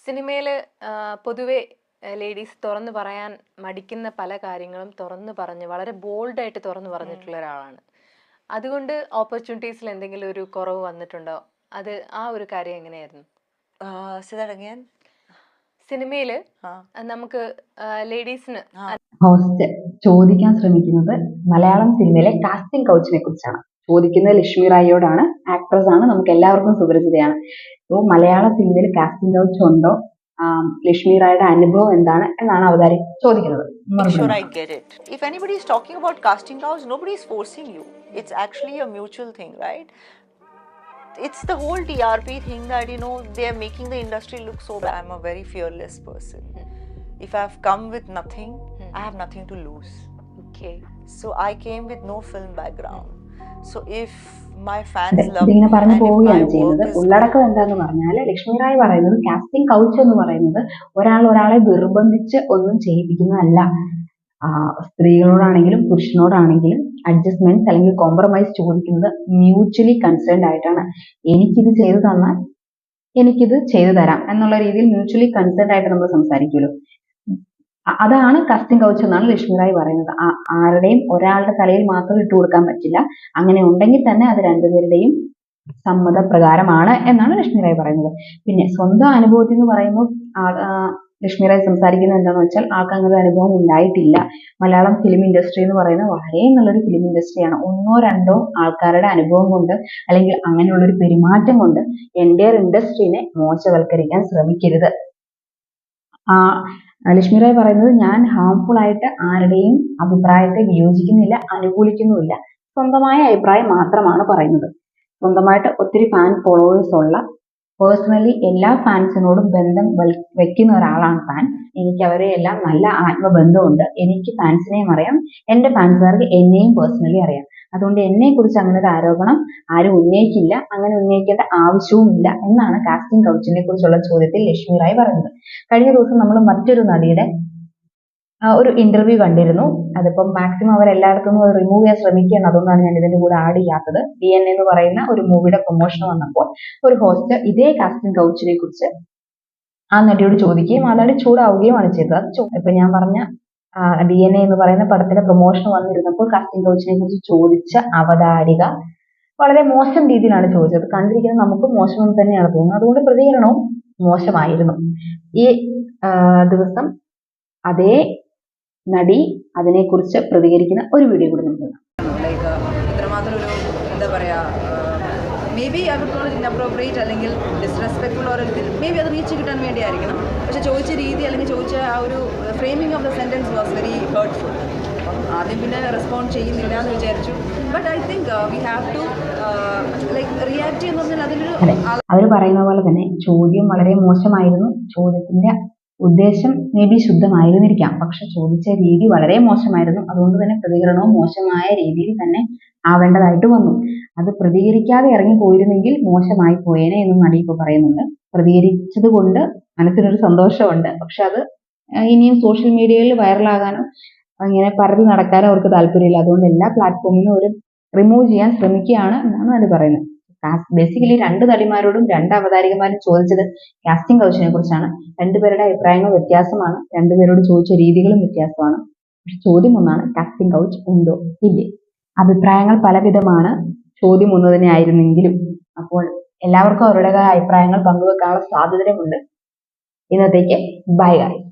സിനിമയിൽ പൊതുവെ ലേഡീസ് തുറന്നു പറയാൻ മടിക്കുന്ന പല കാര്യങ്ങളും തുറന്നു പറഞ്ഞ് വളരെ ബോൾഡായിട്ട് തുറന്നു പറഞ്ഞിട്ടുള്ള ഒരാളാണ്. അതുകൊണ്ട് ഓപ്പർച്യൂണിറ്റീസിൽ എന്തെങ്കിലും ഒരു കുറവ് വന്നിട്ടുണ്ടോ? അത് ആ ഒരു കാര്യം എങ്ങനെയായിരുന്നു? സിനിമയിൽ നമുക്ക് ലേഡീസിന് ഹോസ്റ്റ് ചോദിക്കാൻ ശ്രമിക്കുന്നത് മലയാളം സിനിമയിലെ കാസ്റ്റിംഗ് കൗച്ചിനെ കുറിച്ചാണ്. ചോദിക്കുന്നത് ലക്ഷ്മി റായിയോടാണ്. ആക്ട്രസ് ആണ്, നമുക്ക് എല്ലാവർക്കും സുപരിചിതയാണ്. അപ്പോൾ മലയാള സിനിമയിൽ കാസ്റ്റിംഗ് കൗച്ച് ഉണ്ടോ, ലക്ഷ്മി റായിയുടെ അനുഭവം എന്താണ് എന്നാണ് അവതാരി ചോദിക്കുന്നത്. Sure, I get it. If anybody is talking about casting couch, nobody is forcing you. It's actually a mutual thing, right? It's the whole TRP thing that, you know, they are making the industry look so bad. I'm a very fearless person. If I've come with nothing, I have nothing to lose. Okay. So I came with no film background. So if my fans love ഇങ്ങനെ പറഞ്ഞു and if my പോവുകയാണ് work ചെയ്യുന്നത്. is ഉള്ളടക്കം എന്താന്ന് പറഞ്ഞാൽ ലക്ഷ്മി റായ് പറയുന്നത് casting couch എന്ന് പറയുന്നത് ഒരാളെ നിർബന്ധിച്ച് ഒന്നും ചെയ്യിപ്പിക്കുന്നതല്ല. സ്ത്രീകളോടാണെങ്കിലും പുരുഷനോടാണെങ്കിലും അഡ്ജസ്റ്റ്മെന്റ്സ് അല്ലെങ്കിൽ കോംപ്രമൈസ് ചോദിക്കുന്നത് മ്യൂച്വലി കൺസേൺഡ് ആയിട്ടാണ്. എനിക്കിത് ചെയ്തു തന്നാൽ എനിക്കിത് ചെയ്തു തരാം എന്നുള്ള രീതിയിൽ മ്യൂച്വലി കൺസേൺഡ് ആയിട്ട് നമ്മൾ സംസാരിക്കുമല്ലോ. അതാണ് കാസ്റ്റിംഗ് കൗച്ച് എന്നാണ് ലക്ഷ്മി റായ് പറയുന്നത്. ആരുടെയും ഒരാളുടെ തലയിൽ മാത്രം ഇട്ട് കൊടുക്കാൻ പറ്റില്ല. അങ്ങനെ ഉണ്ടെങ്കിൽ തന്നെ അത് രണ്ടുപേരുടെയും സമ്മതപ്രകാരമാണ് എന്നാണ് ലക്ഷ്മി റായ് പറയുന്നത്. പിന്നെ സ്വന്തം അനുഭവത്തിൽ എന്ന് പറയുമ്പോൾ ലക്ഷ്മി റായ് സംസാരിക്കുന്നത് എന്താണെന്ന് വെച്ചാൽ ആൾക്ക് അങ്ങനെ ഒരു അനുഭവം ഉണ്ടായിട്ടില്ല. മലയാളം ഫിലിം ഇൻഡസ്ട്രി എന്ന് പറയുന്നത് വളരെ നല്ലൊരു ഫിലിം ഇൻഡസ്ട്രിയാണ്. ഒന്നോ രണ്ടോ ആൾക്കാരുടെ അനുഭവം കൊണ്ട് അല്ലെങ്കിൽ അങ്ങനെയുള്ളൊരു പെരുമാറ്റം കൊണ്ട് എൻ്റെ ഇൻഡസ്ട്രീനെ മോശവൽക്കരിക്കാൻ ശ്രമിക്കരുത്. ലക്ഷ്മി റായ് പറയുന്നത് ഞാൻ ഹാംഫുൾ ആയിട്ട് ആരുടെയും അഭിപ്രായത്തെ വിയോജിക്കുന്നില്ല, അനുകൂലിക്കുന്നുമില്ല. സ്വന്തമായ അഭിപ്രായം മാത്രമാണ് പറയുന്നത്. സ്വന്തമായിട്ട് ഒത്തിരി ഫാൻ ഫോളോവേഴ്സ് ഉള്ള, പേഴ്സണലി എല്ലാ ഫാൻസിനോടും ബന്ധം വെക്കുന്ന ഒരാളാണ് താൻ. എനിക്ക് അവരെ എല്ലാം നല്ല ആത്മബന്ധമുണ്ട്. എനിക്ക് ഫാൻസിനെയും അറിയാം, എൻ്റെ ഫാൻസുകാർക്ക് എന്നെയും പേഴ്സണലി അറിയാം. അതുകൊണ്ട് എന്നെ കുറിച്ച് അങ്ങനെ ഒരു ആരോപണം ആരും ഉന്നയിക്കില്ല, അങ്ങനെ ഉന്നയിക്കേണ്ട ആവശ്യവും ഇല്ല എന്നാണ് കാസ്റ്റിംഗ് കൗച്ചിനെ കുറിച്ചുള്ള ചോദ്യത്തിൽ ലക്ഷ്മി റായ് പറയുന്നത്. കഴിഞ്ഞ ദിവസം നമ്മൾ മറ്റൊരു നടിയുടെ ഒരു ഇന്റർവ്യൂ കണ്ടിരുന്നു. അതിപ്പം മാക്സിമം അവർ എല്ലായിടത്തും റിമൂവ് ചെയ്യാൻ ശ്രമിക്കുകയാണ്. അതുകൊണ്ടാണ് ഞാൻ ഇതിന്റെ കൂടെ ആഡ് ചെയ്യാത്തത്. DNA എന്ന് പറയുന്ന ഒരു മൂവിയുടെ പ്രൊമോഷൻ വന്നപ്പോൾ ഒരു ഹോസ്റ്റ് ഇതേ കാസ്റ്റിംഗ് കൗച്ചിനെ കുറിച്ച് ആ നടിയോട് ചോദിക്കുകയും ആ നടി ചൂടാവുകയുമാണ് ചെയ്തത്. ഇപ്പൊ ഞാൻ പറഞ്ഞ DNA എന്ന് പറയുന്ന പടത്തിന്റെ പ്രൊമോഷൻ വന്നിരുന്നപ്പോൾ കാസ്റ്റിംഗ് കൗച്ചിനെ കുറിച്ച് ചോദിച്ച അവതാരിക വളരെ മോശം രീതിയിലാണ് ചോദിച്ചത്. കണ്ടിരിക്കുന്നത് നമുക്ക് മോശം തന്നെയാണ് തോന്നുന്നത്. അതുകൊണ്ട് പ്രതികരണവും മോശമായിരുന്നു. ഈ ദിവസം അതേ നടി അതിനെക്കുറിച്ച് പ്രതികരിക്കുന്ന ഒരു വീഡിയോ കൂടി നമുക്ക് കാണാം. ഇത്രമാത്രം ഒരു എന്താ പറയുക, maybe I would call it inappropriate അല്ലെങ്കിൽ ഡിസ്റെസ്പെക്ട്ഫുൾ ഓർ മേ ബി അത് റീച്ച് കിട്ടാൻ വേണ്ടിയായിരിക്കണം. പക്ഷെ ചോദിച്ച രീതി അല്ലെങ്കിൽ ചോദിച്ച ആ ഒരു framing of the sentence was very hurtful. ആദ്യം പിന്നെ റെസ്പോണ്ട് ചെയ്യുന്നില്ല എന്ന് വിചാരിച്ചു. But I think we have to like react ചെയ്യുന്ന പറഞ്ഞാൽ അതിലൊരു അവർ പറയുന്ന പോലെ തന്നെ ചോദ്യം വളരെ മോശമായിരുന്നു. ചോദ്യത്തിന്റെ ഉദ്ദേശം മേ ബി ശുദ്ധമായിരുന്നിരിക്കാം, പക്ഷെ ചോദിച്ച രീതി വളരെ മോശമായിരുന്നു. അതുകൊണ്ട് തന്നെ പ്രതികരണവും മോശമായ രീതിയിൽ തന്നെ ആവേണ്ടതായിട്ട് വന്നു. അത് പ്രതികരിക്കാതെ ഇറങ്ങി പോയിരുന്നെങ്കിൽ മോശമായി പോയേനെ എന്നും നടി ഇപ്പോൾ പറയുന്നുണ്ട്. പ്രതികരിച്ചത് കൊണ്ട് മനസ്സിനൊരു സന്തോഷമുണ്ട്. പക്ഷെ അത് ഇനിയും സോഷ്യൽ മീഡിയയിൽ വൈറലാകാനോ അങ്ങനെ പരതി നടക്കാനോ അവർക്ക് താല്പര്യമില്ല. അതുകൊണ്ട് എല്ലാ പ്ലാറ്റ്ഫോമിലും ഒരു റിമൂവ് ചെയ്യാൻ ശ്രമിക്കുകയാണ് എന്നാണ് നടി പറയുന്നത്. ബേസിക്കലി രണ്ട് നടിമാരോടും രണ്ട് അവതാരികമാരും ചോദിച്ചത് കാസ്റ്റിംഗ് കൗച്ചിനെ കുറിച്ചാണ്. രണ്ടുപേരുടെ അഭിപ്രായങ്ങൾ വ്യത്യാസമാണ്, രണ്ടുപേരോട് ചോദിച്ച രീതികളും വ്യത്യാസമാണ്. പക്ഷെ ചോദ്യം ഒന്നാണ്, കാസ്റ്റിംഗ് കൗച്ച് ഉണ്ടോ ഇല്ലേ. അഭിപ്രായങ്ങൾ പലവിധമാണ്, ചോദ്യം ഒന്ന് തന്നെ ആയിരുന്നെങ്കിലും. അപ്പോൾ എല്ലാവർക്കും അവരുടേതായ അഭിപ്രായങ്ങൾ പങ്കുവെക്കാനുള്ള സ്വാതന്ത്ര്യമുണ്ട്. ഇന്നത്തേക്ക് ബൈ ഗൈസ്.